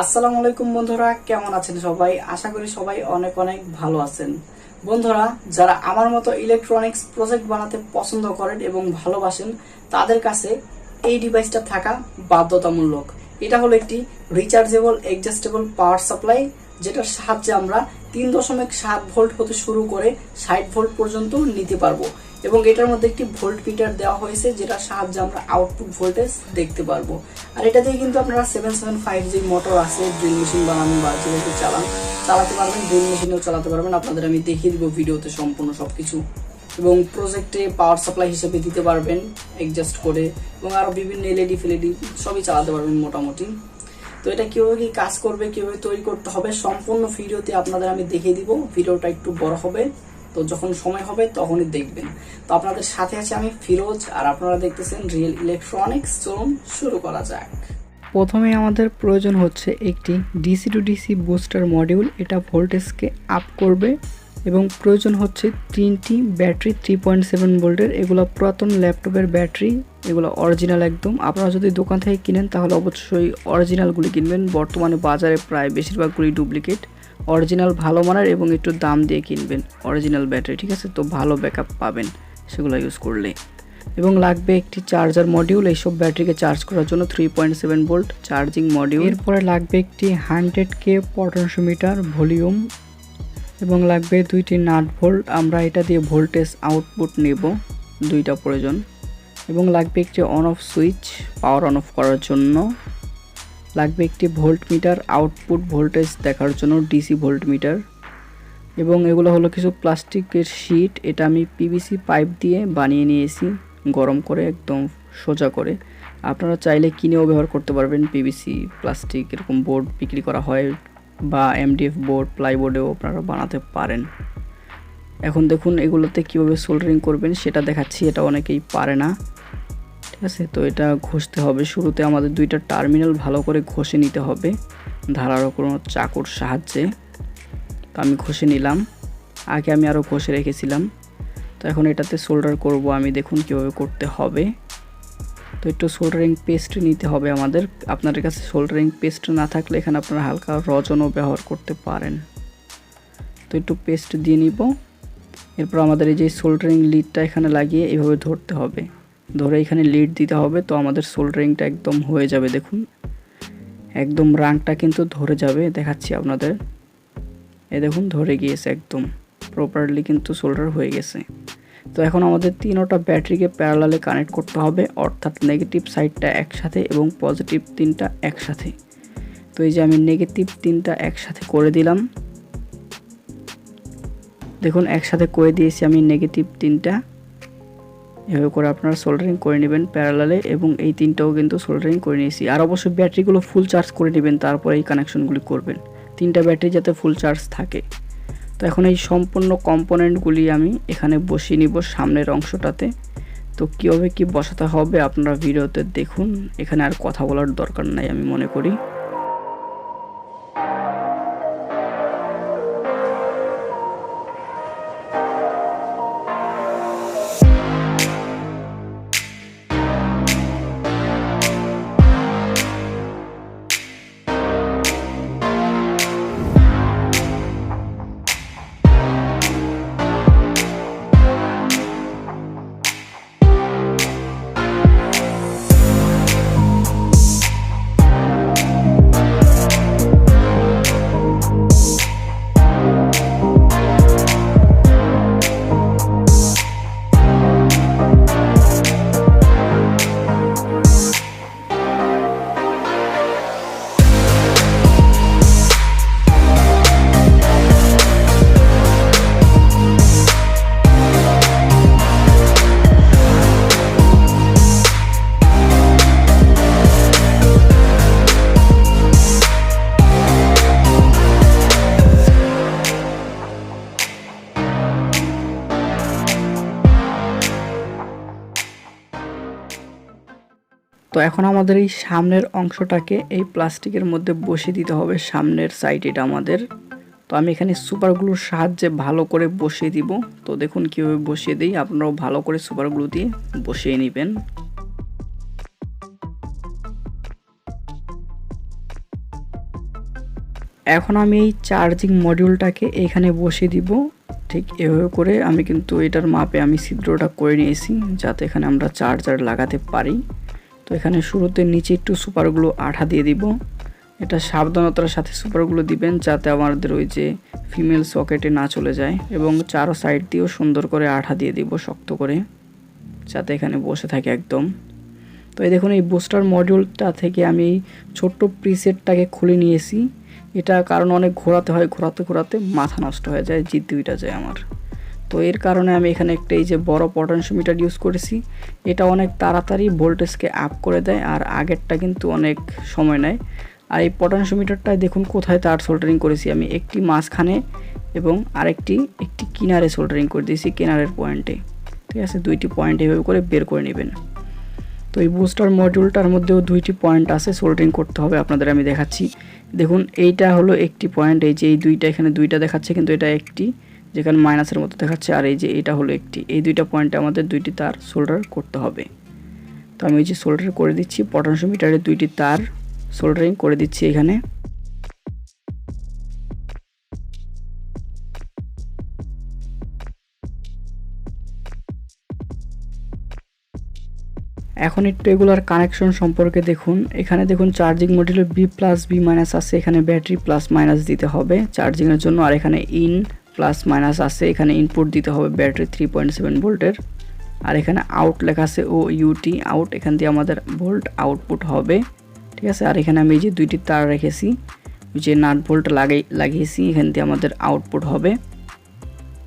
আসসালামু আলাইকুম বন্ধুরা, কেমন আছেন সবাই? আশা করি সবাই অনেক অনেক ভালো আছেন। বন্ধুরা, যারা আমার মতো ইলেকট্রনিক্স প্রজেক্ট বানাতে পছন্দ করেন এবং ভালোবাসেন, তাদের কাছে এই ডিভাইসটা থাকা বাধ্যতামূলক। এটা হলো একটি রিচার্জেবল অ্যাডজাস্টেবল পাওয়ার সাপ্লাই, যেটার সাহায্যে আমরা 3.7 ভোল্ট হতে শুরু করে 60 ভোল্ট পর্যন্ত নিতে পারবো। এবং এটার মধ্যে একটি ভোল্ট মিটার দেওয়া হয়েছে, যেটার সাহায্যে আমরা আউটপুট ভোল্টেজ দেখতে পারবো। আর এটা দিয়ে কিন্তু আপনারা 775 যে মোটর আছে, ড্রিল মেশিন বানানো বা যেহেতু চালাতে পারবেন, ড্রিল মেশিনেও চালাতে পারবেন। আপনাদের আমি দেখিয়ে দিব ভিডিওতে সম্পূর্ণ সবকিছু। এবং প্রজেক্টে পাওয়ার সাপ্লাই হিসেবে দিতে পারবেন অ্যাডজাস্ট করে, এবং আরো বিভিন্ন এলইডি ফেলইডি সবই চালাতে পারবেন মোটামুটি। তো এটা কিভাবে কি কাজ করবে, কিভাবে তৈরি করতে হবে, সম্পূর্ণ ভিডিওতে আপনাদের আমি দেখিয়ে দিব। ভিডিওটা একটু বড় হবে, তো যখন সময় হবে তখনই দেখবেন। তো আপনাদের সাথে আছে আমি ফিরোজ, আর আপনারা দেখতেছেন রিয়েল ইলেকট্রনিক্স। চলুন শুরু করা যাক। প্রথমে আমাদের প্রয়োজন হচ্ছে একটি DC two DC booster module. এটা ভোল্টেজকে আপ করবে। এবং প্রয়োজন হচ্ছে 3টি ব্যাটারি 3.7 ভোল্টের। এগুলো পুরাতন ল্যাপটপের ব্যাটারি, এগুলো অরিজিনাল একদম। আপনারা যদি দোকান থেকে কিনেন তাহলে অবশ্যই অরিজিনালগুলি কিনবেন। বর্তমানে বাজারে প্রায় বেশিরভাগগুলি ডুপ্লিকেট। অরিজিনাল ভালো মানের এবং একটু দাম দিয়ে কিনবেন অরিজিনাল ব্যাটারি, ঠিক আছে? তো ভালো ব্যাকআপ পাবেন সেগুলো ইউজ করলে। এবং লাগবে একটি চার্জার মডিউল, এইসব ব্যাটারিকে চার্জ করার জন্য 3.7 ভোল্ট চার্জিং মডিউল। এরপরে লাগবে একটি 100K পটেনশিওমিটার ভলিউম, এবং লাগবে 2টি নাট ভোল্ট। আমরা এটা দিয়ে ভোল্টেজ আউটপুট নেব, 2টা প্রয়োজন। এবং লাগবে একটি on off switch power on of করার জন্য। লাগবে একটি ভোল্ট মিটার আউটপুট ভোল্টেজ দেখার জন্য, ডিসি ভোল্ট মিটার। এবং এগুলো হলো কিছু প্লাস্টিকের শিট। এটা আমি পিভিসি পাইপ দিয়ে বানিয়ে নিয়েছি, গরম করে একদম সোজা করে। আপনারা চাইলে কিনেও ব্যবহার করতে পারবেন। পিভিসি প্লাস্টিক এরকম বোর্ড বিক্রি করা হয়, বা এমডিএফ বোর্ড প্লাইবোর্ডেও আপনারা বানাতে পারেন। এখন দেখুন এগুলোতে কীভাবে সোল্ডারিং করবেন সেটা দেখাচ্ছি। এটা অনেকেই পারে না, ঠিক আছে? তো এটা ঘষতে হবে। শুরুতে আমাদের 2টা টার্মিনাল ভালো করে ঘষে নিতে হবে ধারালো কোনো চাকুর সাহায্যে। তো আমি ঘষে নিলাম, আগে আমি আরও ঘষে রেখেছিলাম। তো এখন এটাতে সোল্ডার করব আমি, দেখুন কীভাবে করতে হবে। তো একটু সোল্ডারিং পেস্ট নিতে হবে আমাদের। আপনাদের কাছে সোল্ডারিং পেস্ট না থাকলে এখানে আপনারা হালকা রজনও ব্যবহার করতে পারেন। তো একটু পেস্ট দিয়ে নিব। এরপর আমাদের এই যে সোল্ডারিং লিডটা এখানে লাগিয়ে এভাবে ধরতে হবে, ধরে এখানে লিড দিতে হবে। তো আমাদের সোল্ডারিংটা একদম হয়ে যাবে। দেখুন একদম রাংটা কিন্তু ধরে যাবে, দেখাচ্ছি আপনাদের। এই দেখুন ধরে গিয়েছে, একদম প্রপারলি কিন্তু সোল্ডার হয়ে গেছে। তো এখন আমাদের 3টা ব্যাটারিকে প্যারালালে কানেক্ট করতে হবে, অর্থাৎ নেগেটিভ সাইডটা একসাথে এবং পজিটিভ 3টা একসাথে। তো এই যে আমি নেগেটিভ 3টা একসাথে করে দিলাম, দেখুন একসাথে করে দিয়েছি আমি নেগেটিভ 3টা। এভাবে করে আপনারা সোল্ডারিং করে নেবেন প্যারালালে, এবং এই 3টাও কিন্তু সোল্ডারিং করে নিয়েছি। আর অবশ্যই ব্যাটারিগুলো ফুল চার্জ করে নেবেন, তারপরে এই কানেকশনগুলি করবেন। 3টা ব্যাটারি যাতে ফুল চার্জ থাকে। তো এখন এই সম্পূর্ণ কম্পোনেন্টগুলি আমি এখানে বসিয়ে নিব সামনের অংশটাতে। তো কীভাবে কি বসাতে হবে আপনারা ভিডিওতে দেখুন, এখানে আর কথা বলার দরকার নাই আমি মনে করি। তো এখন আমাদের এই সামনের অংশটাকে এই প্লাস্টিকের মধ্যে বসিয়ে দিতে হবে, সামনের সাইড এটা আমাদের। তো আমি এখানে সুপার গ্লুর সাহায্যে ভালো করে বসিয়ে দিব। তো দেখুন কীভাবে বসিয়ে দিই, আপনারাও ভালো করে সুপার গ্লু দিয়ে বসিয়ে নেবেন। এখন আমি এই চার্জিং মডিউলটাকে এখানে বসিয়ে দিব। ঠিক এভাবে করে আমি কিন্তু এটার মাপে আমি ছিদ্রটা করে নিয়েছি যাতে এখানে আমরা চার্জার লাগাতে পারি। তো এখানে শুরুতে নিচে একটু সুপারগুলো আঠা দিয়ে দিব। এটা সাবধানতার সাথে সুপারগুলো দিবেন যাতে আমাদের ওই যে ফিমেল সকেটে না চলে যায়, এবং চারো সাইড দিয়েও সুন্দর করে আঠা দিয়ে দিব শক্ত করে যাতে এখানে বসে থাকে একদম। তো এই দেখুন এই বুস্টার মডিউলটা থেকে আমি এই ছোট্ট প্রিসেটটাকে খুলে নিয়েছি। এটা কারণ অনেক ঘোরাতে হয়, ঘোরাতে ঘোরাতে মাথা নষ্ট হয়ে যায়, জিদ দুইটা যায় আমার। তো এর কারণে আমি এখানে একটা এই যে বড় পটেনশিওমিটার ইউজ করেছি। এটা অনেক তাড়াতাড়ি ভোল্টেজকে আপ করে দেয়, আর আগেরটা কিন্তু অনেক সময় নেয়। আর এই পটেনশিওমিটারটায় দেখুন কোথায় তার সোল্ডারিং করেছি আমি, একটি মাঝখানে এবং একটি কিনারে সোল্ডারিং করে দিয়েছি, কিনারের পয়েন্টে। ঠিক আছে, দুইটি পয়েন্ট এভাবে করে বের করে নেবেন। তো এই বুস্টার মডিউলটার মধ্যেও দুইটি পয়েন্ট আছে, সোল্ডারিং করতে হবে, আপনাদের আমি দেখাচ্ছি। দেখুন এইটা হলো একটি পয়েন্ট, এই যে এই দুইটা এখানে দুইটা দেখাচ্ছে কিন্তু এটা একটি, যেখানে মাইনাসের মতো দেখাচ্ছে, আর এই যে এটা হলো একটি। এই দুইটা পয়েন্টে আমাদের দুইটি তার সোল্ডার করতে হবে। তো আমি এই যে সোল্ডার করে দিচ্ছি, পটেনশিওমিটারে দুইটি তার সোল্ডারিং করে দিচ্ছি এখানে। এখন একটু এগুলার কানেকশন সম্পর্কে দেখুন। এখানে দেখুন চার্জিং মডিউলে বি প্লাস বি মাইনাস আছে, এখানে ব্যাটারি প্লাস মাইনাস দিতে হবে চার্জিংয়ের জন্য। আর এখানে ইন প্লাস মাইনাস আছে, এখানে ইনপুট দিতে হবে ব্যাটারি 3.7 ভোল্টের। আর এখানে আউট লেখা আছে ও ইউটি আউট, এখান দিয়ে আমাদের ভোল্ট আউটপুট হবে। ঠিক আছে, আর এখানে আমি এই যে দুইটি তার রেখেছি, যে নাট ভোল্ট লাগিয়েছি, এখান দিয়ে আমাদের আউটপুট হবে।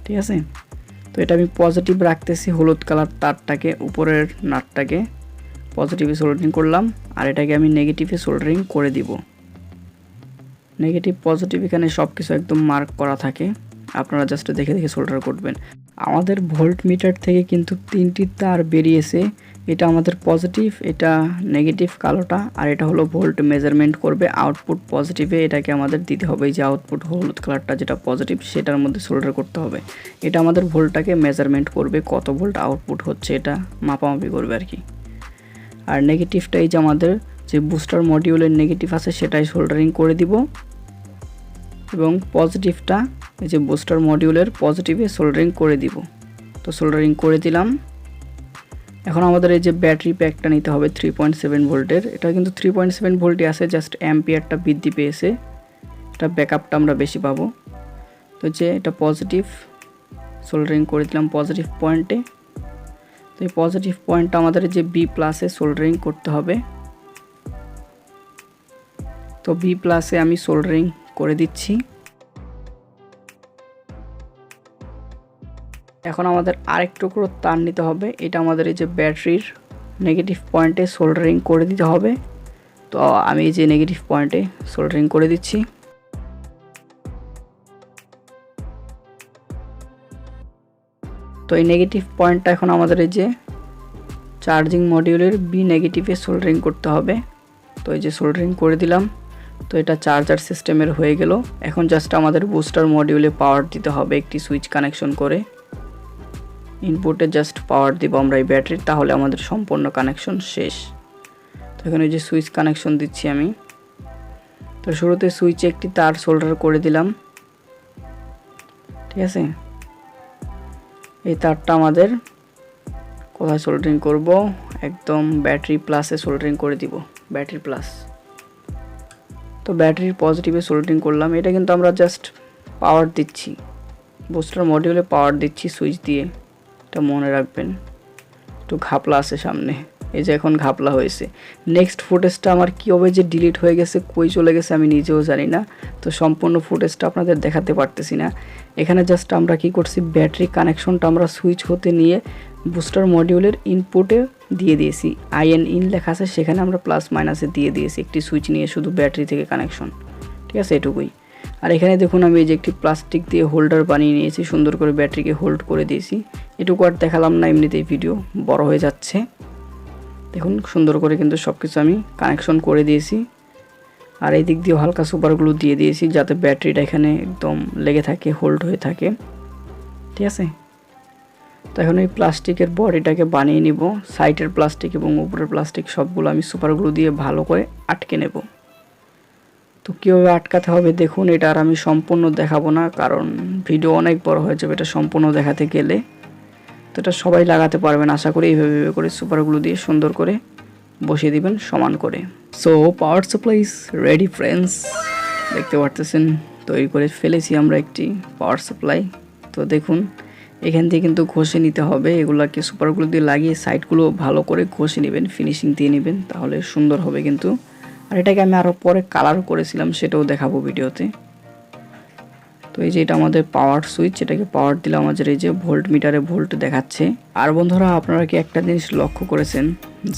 ঠিক আছে, তো এটা আমি পজিটিভ রাখতেছি, হলুদ কালার তারটাকে, উপরের নাটটাকে পজিটিভে সোল্ডারিং করলাম, আর এটাকে আমি নেগেটিভে সোল্ডারিং করে দিব। নেগেটিভ পজিটিভ এখানে সব কিছু একদম মার্ক করা থাকে, আপনারা জাস্ট দেখে দেখে সোল্ডার করবেন। আমাদের ভোল্ট মিটার থেকে কিন্তু তিনটি তার বেরিয়েছে, এটা আমাদের পজিটিভ, এটা নেগেটিভ কালোটা, আর এটা হলো ভোল্ট মেজারমেন্ট করবে আউটপুট পজিটিভে। এটাকে আমাদের দিতে হবে, এই যে আউটপুট হলুদ কালারটা যেটা পজিটিভ সেটার মধ্যে সোল্ডার করতে হবে। এটা আমাদের ভোল্টটাকে মেজারমেন্ট করবে, কত ভোল্ট আউটপুট হচ্ছে এটা মাপামাপি করবে আর কি। আর নেগেটিভটা এই যে আমাদের যে বুস্টার মডিউলের নেগেটিভ আছে সেটাই সোল্ডারিং করে দিব, এবং পজিটিভটা এই যে বুস্টার মডিউলের পজিটিভে সোল্ডারিং করে দিব। তো সোল্ডারিং করে দিলাম। এখন আমাদের এই যে ব্যাটারি প্যাকটা নিতে হবে 3.7 ভোল্টের, এটা কিন্তু 3.7 ভোল্টই আছে, জাস্ট অ্যাম্পিয়ারটা বৃদ্ধি পেয়েছে, এটা ব্যাকআপটা আমরা বেশি পাবো। তো যে এটা পজিটিভ সোল্ডারিং করে দিলাম পজিটিভ পয়েন্টে। তো এই পজিটিভ পয়েন্টটা আমাদের যে বি প্লাসে সোল্ডারিং করতে হবে। তো বি প্লাসে আমি সোল্ডারিং করে দিচ্ছি। এখন আমাদের আরেক টুকরো তার নিতে হবে, এটা আমাদের এই যে ব্যাটারির নেগেটিভ পয়েন্টে সোল্ডারিং করে দিতে হবে। তো আমি এই যে নেগেটিভ পয়েন্টে সোল্ডারিং করে দিচ্ছি। তো এই নেগেটিভ পয়েন্টটা এখন আমাদের এই যে চার্জিং মডিউলের বি নেগেটিভে সোল্ডারিং করতে হবে। তো এই যে সোল্ডারিং করে দিলাম। তো এটা চার্জার সিস্টেমের হয়ে গেল। এখন জাস্ট আমাদের বুস্টার মডিউলে পাওয়ার দিতে হবে একটি সুইচ কানেকশন করে, ইনপুটে জাস্ট পাওয়ার দিব আমরা এই ব্যাটারির, তাহলে আমাদের সম্পূর্ণ কানেকশন শেষ। তো এখানে যে সুইচ কানেকশন দিচ্ছি আমি। তো শুরুতে সুইচে একটি তার সোল্ডার করে দিলাম। ঠিক আছে, এই তারটা আমাদের কোথায় সোল্ডারিং করব, একদম ব্যাটারি প্লাসে সোল্ডারিং করে দিব, ব্যাটারি প্লাস। তো ব্যাটারির পজিটিভে সোল্ডারিং করলাম। এটা কিন্তু আমরা জাস্ট পাওয়ার দিচ্ছি, বুস্টার মডিউলে পাওয়ার দিচ্ছি সুইচ দিয়ে, এটা মনে রাখবেন। একটু ঘাপলা আছে সামনে, এই যে এখন ঘাপলা হয়েছে। নেক্সট ফুটেজটা আমার কীভাবে যে ডিলিট হয়ে গেছে, কই চলে গেছে আমি নিজেও জানি না। তো সম্পূর্ণ ফুটেজটা আপনাদের দেখাতে পারতেছি না। এখানে জাস্ট আমরা কি করছি, ব্যাটারি কানেকশনটা আমরা সুইচ হতে নিয়ে বুস্টার মডিউলের ইনপুটে দিয়ে দিয়েছি, আইএন ইন লেখা আছে সেখানে আমরা প্লাস মাইনাসে দিয়ে দিয়েছি একটি সুইচ নিয়ে, শুধু ব্যাটারি থেকে কানেকশন। ঠিক আছে, এটুকুই। আর এখানে দেখুন আমি এই যে একটি প্লাস্টিক দিয়ে হোল্ডার বানিয়ে নিয়েছি, সুন্দর করে ব্যাটারিকে হোল্ড করে দিয়েছি। এটুকু আর দেখালাম না, এমনিতেই ভিডিও বড় হয়ে যাচ্ছে। দেখুন সুন্দর করে কিন্তু সব কিছু আমি কানেকশন করে দিয়েছি। আর এই দিক দিয়ে হালকা সুপারগুলো দিয়ে দিয়েছি যাতে ব্যাটারিটা এখানে একদম লেগে থাকে, হোল্ড হয়ে থাকে। ঠিক আছে, তো এখন এই প্লাস্টিকের বডিটাকে বানিয়ে নিব, সাইডের প্লাস্টিক এবং উপরের প্লাস্টিক সবগুলো আমি সুপারগুলো দিয়ে ভালো করে আটকে নেব। তো কীভাবে আটকাতে হবে দেখুন, এটা আর আমি সম্পূর্ণ দেখাবো না, কারণ ভিডিও অনেক বড় হয়ে যাবে এটা সম্পূর্ণ দেখাতে গেলে। তো এটা সবাই লাগাতে পারবেন আশা করি। এইভাবে করে সুপারগুলো দিয়ে সুন্দর করে বসিয়ে দিবেন সমান করে। So power supply is ready friends, দেখতে পারতেছেন তৈরি করে ফেলেছি আমরা একটি পাওয়ার সাপ্লাই। তো দেখুন এখান থেকে কিন্তু ঘষে নিতে হবে, এগুলাকে সুপারগুলো দিয়ে লাগিয়ে সাইডগুলো ভালো করে ঘষে নেবেন, ফিনিশিং দিয়ে নেবেন, তাহলে সুন্দর হবে কিন্তু। আর এটাকে আমি আরও পরে কালার করেছিলাম, সেটাও দেখাবো ভিডিওতে। তো এই যে এটা আমাদের পাওয়ার সুইচ, এটাকে পাওয়ার দিলে আমাদের এই যে ভোল্ট মিটারে ভোল্ট দেখাচ্ছে। আর বন্ধুরা আপনারা কি একটা জিনিস লক্ষ্য করেছেন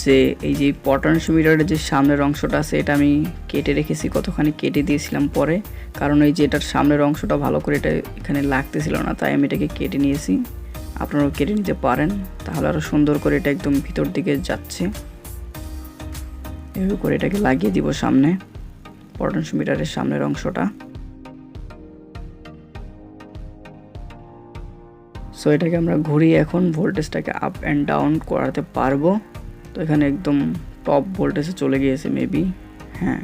যে এই যে পটেনশিওমিটারের যে সামনের অংশটা আছে এটা আমি কেটে রেখেছি, কতখানি কেটে দিয়েছিলাম পরে, কারণ এই যে এটার সামনের অংশটা ভালো করে এটা এখানে লাগতেছিল না, তাই আমি এটাকে কেটে নিয়েছি। আপনারাও কেটে নিতে পারেন, তাহলে আরও সুন্দর করে এটা একদম ভিতর দিকে যাচ্ছে। এভাবে করে এটাকে লাগিয়ে দিব সামনে, পটেনশিওমিটারের সামনের অংশটা। সো এটাকে আমরা ঘুরিয়ে এখন ভোল্টেজটাকে আপ অ্যান্ড ডাউন করাতে পারবো। তো এখানে একদম টপ ভোল্টেজে চলে গিয়েছে মেবি, হ্যাঁ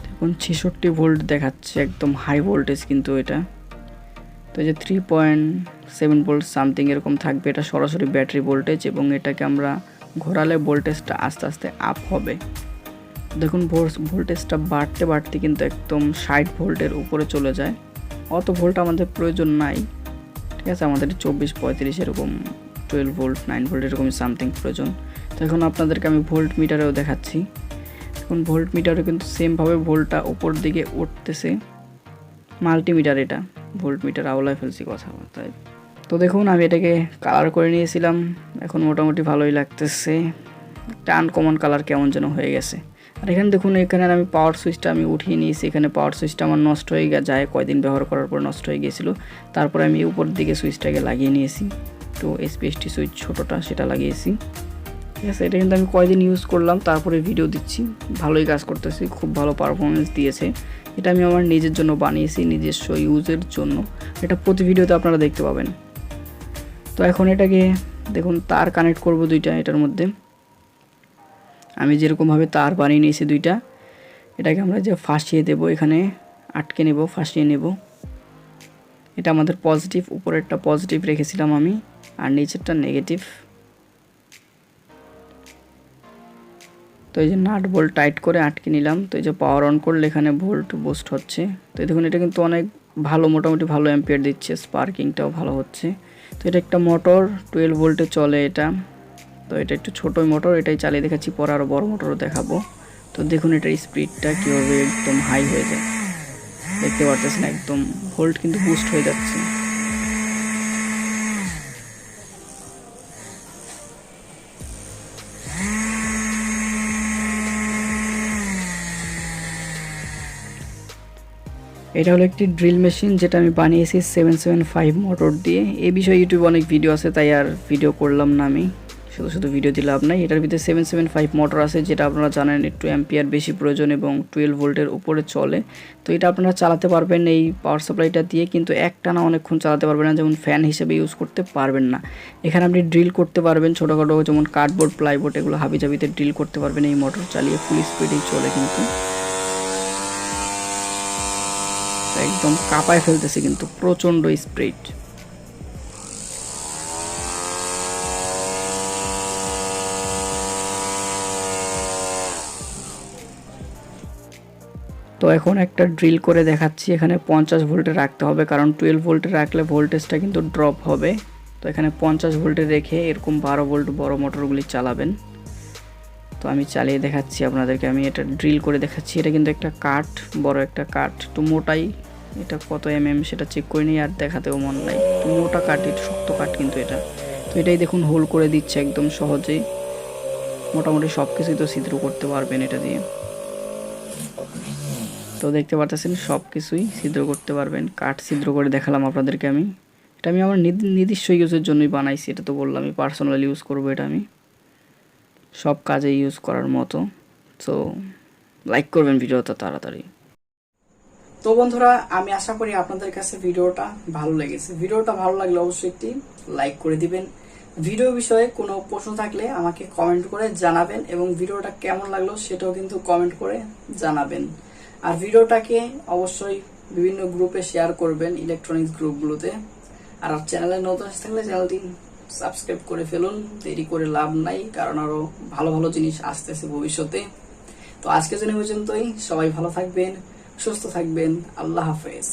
দেখুন 66 ভোল্ট দেখাচ্ছে, একদম হাই ভোল্টেজ কিন্তু এটা। তো এই যে 3.7 ভোল্ট সামথিং এরকম থাকবে, এটা সরাসরি ব্যাটারি ভোল্টেজ, এবং এটাকে আমরা ঘোরালে ভোল্টেজটা আস্তে আস্তে আপ হবে। দেখুন ভোল্টেজটা বাড়তে বাড়তে কিন্তু একদম 60 ভোল্টের উপরে চলে যায়। অত ভোল্ট আমাদের প্রয়োজন নাই, ঠিক আছে, আমাদের 24-35 এরকম 12 ভোল্ট 9 ভোল্ট এরকম সামথিং প্রয়োজন। তো এখন আপনাদেরকে আমি ভোল্ট মিটারেও দেখাচ্ছি। এখন ভোল্ট মিটারে কিন্তু সেমভাবে ভোল্টটা উপর দিকে উঠতেছে। মাল্টিমিটার, এটা ভোল্ট মিটার আওলায় ফেলছি কথাবার্তায়। তো দেখুন আমি এটাকে কালার করে নিয়েছিলাম, এখন মোটামুটি ভালোই লাগতেছে, একটা আনকমন কালার কেমন যেন হয়ে গেছে। আর এখানে দেখুন এখানে আমি পাওয়ার সুইচটা আমি উঠিয়ে নিয়েছি, এখানে পাওয়ার সুইচটা আমার নষ্ট হয়ে যায়, কয়দিন ব্যবহার করার পর নষ্ট হয়ে গিয়েছিলো। তারপরে আমি উপর দিকে সুইচটাকে লাগিয়ে নিয়েছি, তো এসপিএসটি সুইচ ছোটোটা সেটা লাগিয়েছি, ঠিক আছে। এটা কিন্তু আমি কয়দিন ইউজ করলাম, তারপরে ভিডিও দিচ্ছি, ভালোই কাজ করতেছি, খুব ভালো পারফরমেন্স দিয়েছে। এটা আমি আমার নিজের জন্য বানিয়েছি, নিজস্ব ইউজের জন্য, এটা প্রতি ভিডিওতে আপনারা দেখতে পাবেন। তো এখন এটাকে দেখুন তার কানেক্ট করব দুইটা, এটার মধ্যে আমি যেরকমভাবে তার বানিয়ে নিয়েছি দুইটা, এটাকে আমরা যে ফাঁসিয়ে দেব, এখানে আটকে নেব, ফাঁসিয়ে নেব। এটা আমাদের পজিটিভ, উপরেরটা পজিটিভ রেখেছিলাম আমি, আর নিচেরটা নেগেটিভ। তো এই যে নাট বোল্ট টাইট করে আটকে নিলাম। তো এই যে পাওয়ার অন করলে এখানে ভোল্ট বুস্ট হচ্ছে। তো দেখুন এটা কিন্তু অনেক ভালো, মোটামুটি ভালো অ্যাম্পিয়ার দিচ্ছে, স্পার্কিংটাও ভালো হচ্ছে। তো এটা একটা মোটর 12 ভোল্টে চলে এটা। তো এটা একটু ছোটোই মোটর, এটাই চালিয়ে দেখাচ্ছি, পরে আরও বড় মোটরও দেখাবো। তো দেখুন এটার স্পিডটা কীভাবে একদম হাই হয়ে যায়, দেখতে পারতেছেন, একদম ভোল্ট কিন্তু বুস্ট হয়ে যাচ্ছে। এটা হলো একটি ড্রিল মেশিন, যেটা আমি বানিয়েছি 775 মোটর দিয়ে। এই বিষয়ে ইউটিউবে অনেক ভিডিও আছে, তাই আর ভিডিও করলাম না আমি, শুধু ভিডিও দিয়ে লাভ নাই। এটার ভিতরে 775 মোটর আছে, যেটা আপনারা জানেন একটু অ্যাম্পিয়ার বেশি প্রয়োজন এবং 12 ভোল্টের উপরে চলে। তো এটা আপনারা চালাতে পারবেন এই পাওয়ার সাপ্লাইটা দিয়ে, কিন্তু একটানা অনেকক্ষণ চালাতে পারবেন না, যেমন ফ্যান হিসেবে ইউজ করতে পারবেন না। এখানে আপনি ড্রিল করতে পারবেন, ছোটোখাটো যেমন কার্ডবোর্ড, প্লাইবোর্ড, এগুলো হাবিজাবিতে ড্রিল করতে পারবেন এই মোটর চালিয়ে, ফুল স্পিডেই চলে কিন্তু। একদম কাঁপায় ফেলতেছে কিন্তু, প্রচণ্ড স্পিড। তো এখন একটা ড্রিল করে দেখাচ্ছি, এখানে 50 ভোল্টে রাখতে হবে, কারণ 12 ভোল্টে রাখলে ভোল্টেজটা কিন্তু ড্রপ হবে। তো এখানে 50 ভোল্টে রেখে এরকম 12 ভোল্ট বড় মোটরগুলি চালাবেন। তো আমি চালিয়ে দেখাচ্ছি আপনাদেরকে, আমি এটা ড্রিল করে দেখাচ্ছি। এটা কিন্তু একটা কাঠ, বড় একটা কাঠ, একটু মোটাই, এটা কত সেটা চেক করে নিই, আর দেখাতেও মন নাই, একটু মোটা কাঠ, একটু শক্ত কাঠ কিন্তু এটা। তো এটাই দেখুন হোল করে দিচ্ছে একদম সহজেই, মোটামুটি সব কিছুই তো ছিদ্র করতে পারবেন এটা দিয়ে। তো দেখতে পারতেছেন সব কিছুই ছিদ্র করতে পারবেন, কাঠ ছিদ্র করে দেখালাম আপনাদেরকে আমি। এটা আমি আমার নিজস্ব ইউজের জন্যই বানাইছি, এটা তো বললাম আমি পার্সোনালি ইউজ করবো, এটা আমি সব কাজে ইউজ করার মতো। সো লাইক করবেন ভিডিওটা তাড়াতাড়ি। তো বন্ধুরা আমি আশা করি আপনাদের কাছে ভিডিওটা ভালো লেগেছে। ভিডিওটা ভালো লাগলে অবশ্যই একটি লাইক করে দিবেন। ভিডিও বিষয়ে কোনো প্রশ্ন থাকলে আমাকে কমেন্ট করে জানাবেন, এবং ভিডিওটা কেমন লাগলো সেটাও কিন্তু কমেন্ট করে জানাবেন। আর ভিডিওটাকে অবশ্যই বিভিন্ন গ্রুপে শেয়ার করবেন, ইলেকট্রনিক্স গ্রুপগুলোতে। আর চ্যানেলে নতুন এসে থাকলে চ্যানেলটি সাবস্ক্রাইব করে ফেলুন, দেরি করে লাভ নাই, কারণ আরো ভালো ভালো জিনিস আসতেছে ভবিষ্যতে। তো আজকের জন্য পর্যন্তই, সবাই ভালো থাকবেন, সুস্থ থাকবেন, আল্লাহ হাফেজ।